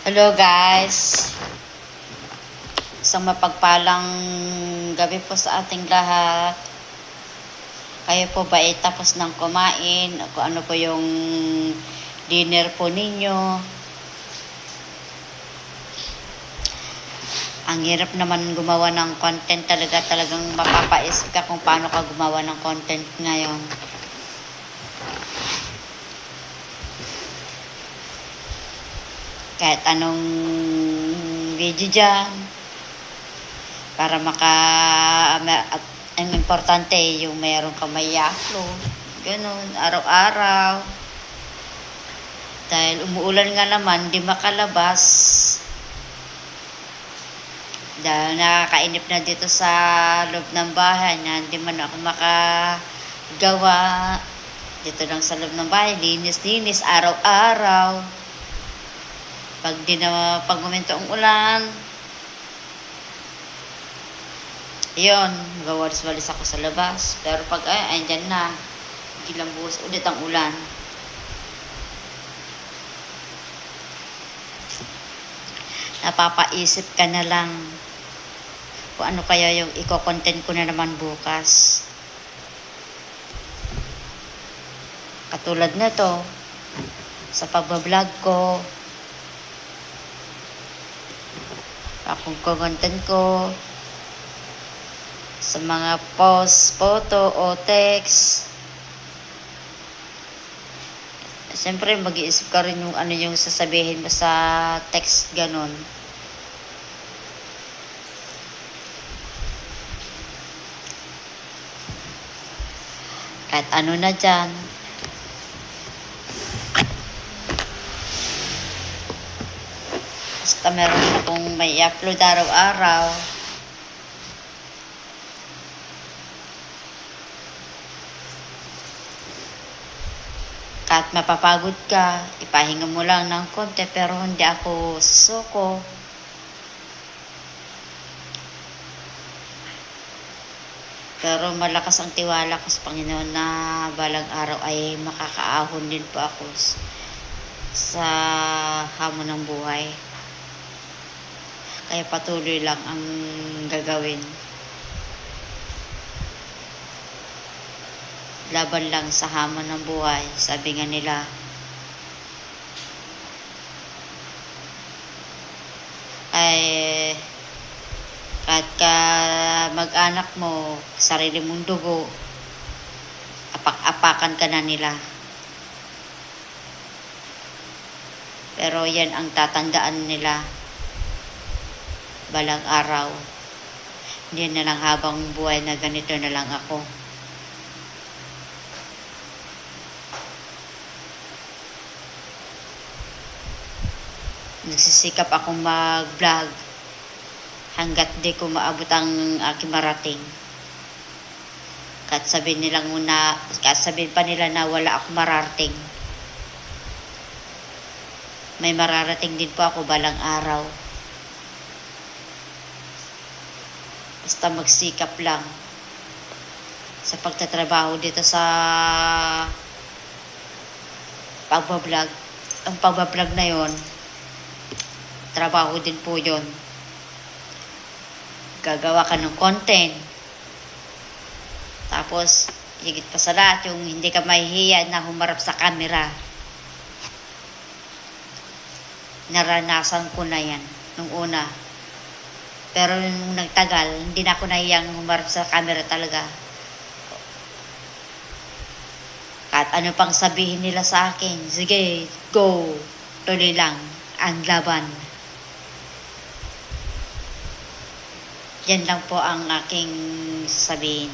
Hello guys, isang mapagpalang gabi po sa ating lahat. Kayo po ba ay tapos ng kumain? Kung ano po yung dinner po ninyo? Ang hirap naman gumawa ng content talagang mapapaisip ka kung paano ka gumawa ng content ngayon. Kahit anong video dyan, para at ang importante yung mayroon ka may upload, ganun, araw-araw. Dahil umuulan nga naman, di makalabas. Dahil nakakainip na dito sa loob ng bahay na hindi man ako makagawa. Dito lang sa loob ng bahay, linis-linis, araw-araw. Pag umento ang ulan, yun, magawalis-walis ako sa labas. Pero pag andyan na, gilang buhos ulit ang ulan. Napapaisip ka na lang kung ano kaya yung i-content ko na naman bukas. Katulad na to, sa pagbablog ko, akong content ko, sa mga post, photo o text. Siyempre, mag-iisip ka rin yung ano yung sasabihin mo sa text, ganun. Kahit ano na dyan. Basta meron akong may upload araw-araw. Kahit mapapagod ka, ipahinga mo lang ng konti, pero hindi ako susuko. Pero malakas ang tiwala ko sa Panginoon na balang araw ay makakaahon din po ako sa hamon ng buhay. Kaya patuloy lang ang gagawin. Laban lang sa hamon ng buhay, sabi nga nila. Ay kahit ka mag-anak mo, sarili mong dugo, apak-apakan ka na nila. Pero yan ang tatandaan nila balang araw. Hindi na lang habang buhay na ganito na lang ako. Nagsisikap akong mag-vlog hanggat di ko maabot ang aking marating. Kahit sabihin pa nila na wala akong mararating. May mararating din po ako balang araw. Basta magsikap lang sa pagtatrabaho dito sa pagbablog. Ang pagbablog na yon, trabaho din po yon. Gagawa ka ng content. Tapos, higit pa sa lahat, yung hindi ka mahihiya na humarap sa camera. Naranasan ko na yan nung una. Pero nung nagtagal, hindi na ako nahiyang humarap sa camera talaga. Kahit ano pang sabihin nila sa akin, sige, go, tuloy lang, ang laban. Yan lang po ang aking sabihin.